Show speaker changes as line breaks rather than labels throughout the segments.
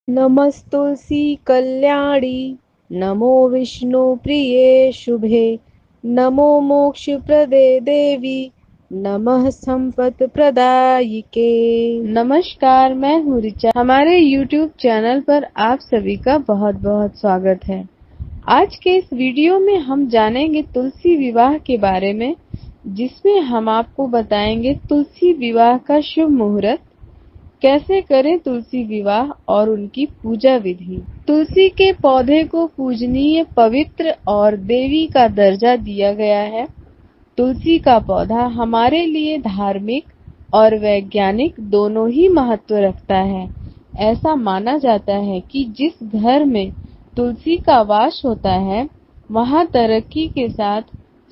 नमस्तुलसी कल्याणी नमो विष्णुप्रिये शुभे नमो मोक्षप्रदे देवी नमः संपत् प्रदायिके। नमस्कार, मैं हूँ ऋचा। हमारे YouTube चैनल पर आप सभी का बहुत बहुत स्वागत है। आज के इस वीडियो में हम जानेंगे तुलसी विवाह के बारे में, जिसमें हम आपको बताएंगे तुलसी विवाह का शुभ मुहूर्त, कैसे करें तुलसी विवाह और उनकी पूजा विधि। तुलसी के पौधे को पूजनीय, पवित्र और देवी का दर्जा दिया गया है। तुलसी का पौधा हमारे लिए धार्मिक और वैज्ञानिक दोनों ही महत्व रखता है। ऐसा माना जाता है कि जिस घर में तुलसी का वास होता है, वहां तरक्की के साथ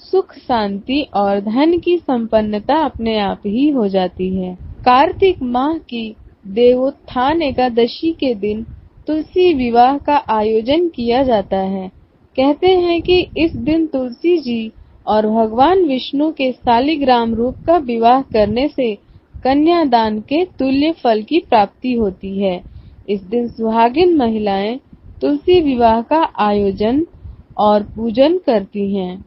सुख, शांति और धन की संपन्नता अपने आप ही हो जाती है। कार्तिक माह की देवोत्थान एकादशी के दिन तुलसी विवाह का आयोजन किया जाता है। कहते हैं कि इस दिन तुलसी जी और भगवान विष्णु के शालिग्राम रूप का विवाह करने से कन्यादान के तुल्य फल की प्राप्ति होती है। इस दिन सुहागिन महिलाएं तुलसी विवाह का आयोजन और पूजन करती हैं।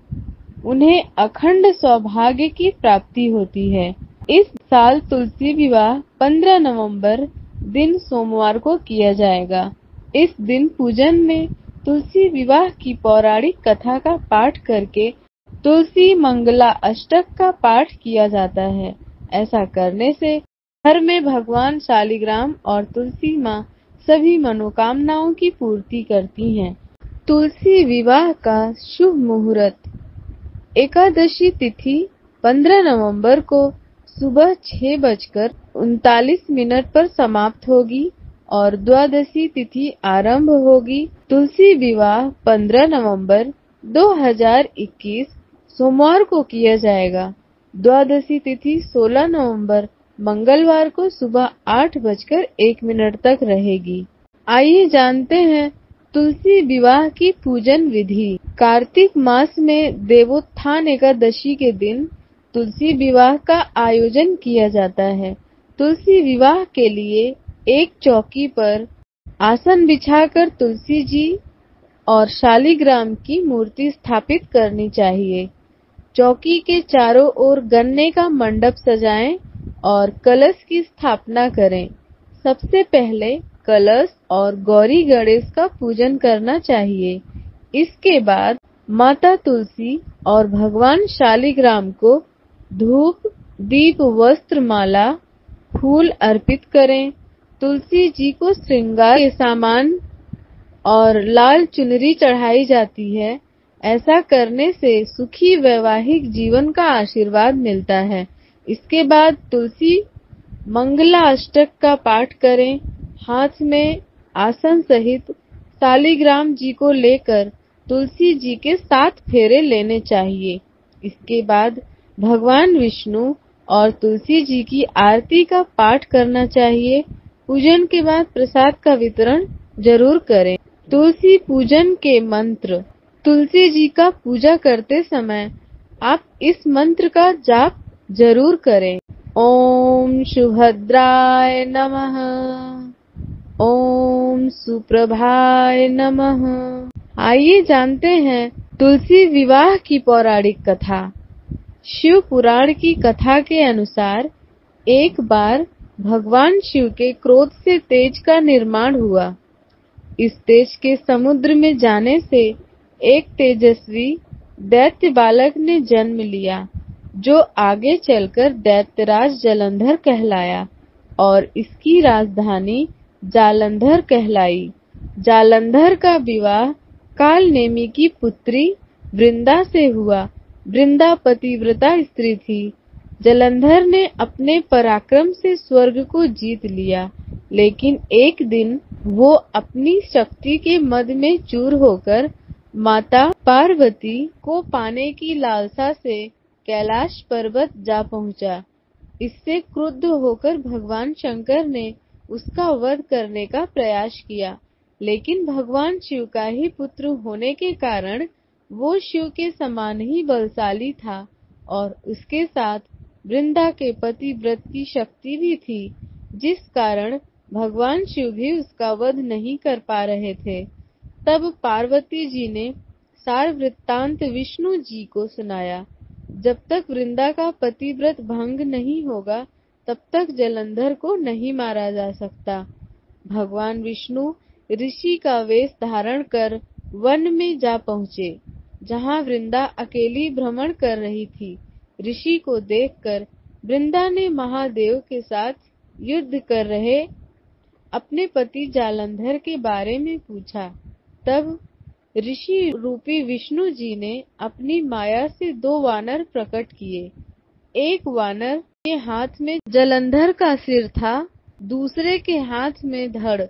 उन्हें अखंड सौभाग्य की प्राप्ति होती है। इस साल तुलसी विवाह 15 नवंबर दिन सोमवार को किया जाएगा। इस दिन पूजन में तुलसी विवाह की पौराणिक कथा का पाठ करके तुलसी मंगला अष्टक का पाठ किया जाता है। ऐसा करने से घर में भगवान शालिग्राम और तुलसी माँ सभी मनोकामनाओं की पूर्ति करती हैं। तुलसी विवाह का शुभ मुहूर्त। एकादशी तिथि 15 नवंबर को सुबह 6:39 पर समाप्त होगी और द्वादशी तिथि आरंभ होगी। तुलसी विवाह 15 नवंबर 2021 सोमवार को किया जाएगा। द्वादशी तिथि 16 नवंबर मंगलवार को सुबह 8:01 तक रहेगी। आइए जानते हैं तुलसी विवाह की पूजन विधि। कार्तिक मास में देवोत्थान एकादशी के दिन तुलसी विवाह का आयोजन किया जाता है। तुलसी विवाह के लिए एक चौकी पर आसन बिछाकर तुलसी जी और शालिग्राम की मूर्ति स्थापित करनी चाहिए। चौकी के चारों ओर गन्ने का मंडप सजाएं और कलश की स्थापना करें। सबसे पहले कलश और गौरी गणेश का पूजन करना चाहिए। इसके बाद माता तुलसी और भगवान शालिग्राम को धूप, दीप, वस्त्र, माला, फूल अर्पित करें। तुलसी जी को श्रृंगार के सामान और लाल चुनरी चढ़ाई जाती है। ऐसा करने से सुखी वैवाहिक जीवन का आशीर्वाद मिलता है। इसके बाद तुलसी मंगला अष्टक का पाठ करें। हाथ में आसन सहित शालिग्राम जी को लेकर तुलसी जी के 7 फेरे लेने चाहिए। इसके बाद भगवान विष्णु और तुलसी जी की आरती का पाठ करना चाहिए। पूजन के बाद प्रसाद का वितरण जरूर करें। तुलसी पूजन के मंत्र। तुलसी जी का पूजा करते समय आप इस मंत्र का जाप जरूर करें। ओम सुभद्राय नमः, ओम सुप्रभाय नमः। आइए जानते हैं तुलसी विवाह की पौराणिक कथा। शिव पुराण की कथा के अनुसार एक बार भगवान शिव के क्रोध से तेज का निर्माण हुआ। इस तेज के समुद्र में जाने से एक तेजस्वी दैत्य बालक ने जन्म लिया, जो आगे चलकर दैत्यराज जालंधर कहलाया और इसकी राजधानी जालंधर कहलाई। जालंधर का विवाह कालनेमी की पुत्री वृंदा से हुआ। वृंदा पतिव्रता स्त्री थी। जालंधर ने अपने पराक्रम से स्वर्ग को जीत लिया, लेकिन एक दिन वो अपनी शक्ति के मद में चूर होकर माता पार्वती को पाने की लालसा से कैलाश पर्वत जा पहुंचा। इससे क्रुद्ध होकर भगवान शंकर ने उसका वध करने का प्रयास किया, लेकिन भगवान शिव का ही पुत्र होने के कारण वो शिव के समान ही बलशाली था और उसके साथ वृंदा के पतिव्रत की शक्ति भी थी, जिस कारण भगवान शिव भी उसका वध नहीं कर पा रहे थे। तब पार्वती जी ने सार वृत्तांत विष्णु जी को सुनाया। जब तक वृंदा का पतिव्रत भंग नहीं होगा तब तक जलंधर को नहीं मारा जा सकता। भगवान विष्णु ऋषि का वेश धारण कर वन में जा पहुँचे, जहाँ वृंदा अकेली भ्रमण कर रही थी। ऋषि को देखकर वृंदा ने महादेव के साथ युद्ध कर रहे अपने पति जालंधर के बारे में पूछा। तब ऋषि रूपी विष्णु जी ने अपनी माया से 2 वानर प्रकट किए। एक वानर के हाथ में जालंधर का सिर था, दूसरे के हाथ में धड़।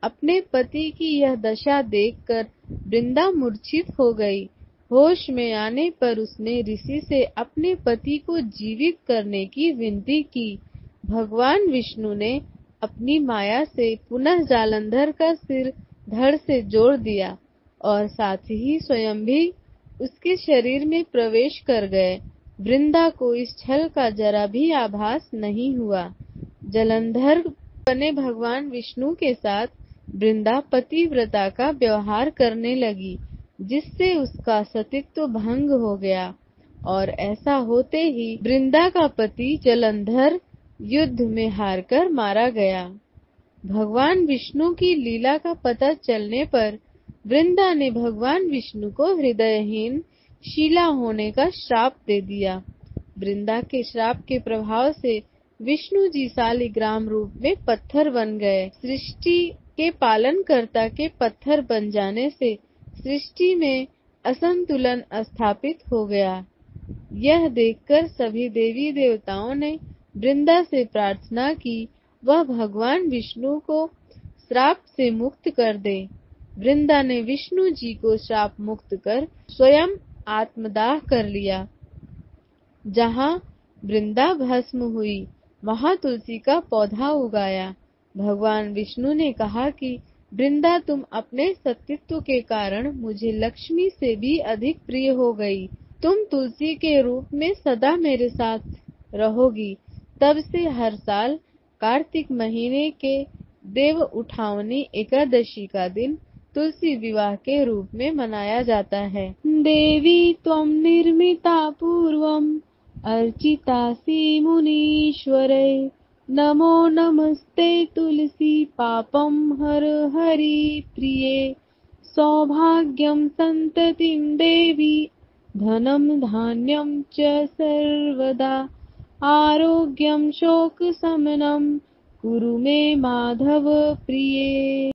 अपने पति की यह दशा देखकर वृंदा मूर्छित हो गई। होश में आने पर उसने ऋषि से अपने पति को जीवित करने की विनती की। भगवान विष्णु ने अपनी माया से पुनः जालंधर का सिर धड़ से जोड़ दिया और साथ ही स्वयं भी उसके शरीर में प्रवेश कर गए। वृंदा को इस छल का जरा भी आभास नहीं हुआ। जालंधर बने भगवान विष्णु के साथ वृंदा पतिव्रता का व्यवहार करने लगी, जिससे उसका सतीत्व भंग हो गया और ऐसा होते ही वृंदा का पति जालंधर युद्ध में हारकर मारा गया। भगवान विष्णु की लीला का पता चलने पर वृंदा ने भगवान विष्णु को हृदयहीन शीला होने का श्राप दे दिया। वृंदा के श्राप के प्रभाव से विष्णु जी शालिग्राम रूप में पत्थर बन गए। सृष्टि के पालनकर्ता के पत्थर बन जाने से सृष्टि में असंतुलन स्थापित हो गया। यह देखकर सभी देवी देवताओं ने वृंदा से प्रार्थना की वह भगवान विष्णु को श्राप से मुक्त कर दे। वृंदा ने विष्णु जी को श्राप मुक्त कर स्वयं आत्मदाह कर लिया। जहाँ वृंदा भस्म हुई वहाँ तुलसी का पौधा उगाया। भगवान विष्णु ने कहा कि वृंदा तुम अपने सतीत्व के कारण मुझे लक्ष्मी से भी अधिक प्रिय हो गई। तुम तुलसी के रूप में सदा मेरे साथ रहोगी। तब से हर साल कार्तिक महीने के देव उठावनी एकादशी का दिन तुलसी विवाह के रूप में मनाया जाता है। देवी त्वं निर्मिता पूर्वम अर्चितासि मुनीश्वरै, नमो नमस्ते तुलसी पापं हर हरि प्रिये। सौभाग्यं संततिं देवी धनं धान्यं च सर्वदा, आरोग्यं शोकशमनं कुरु मे माधव प्रिये।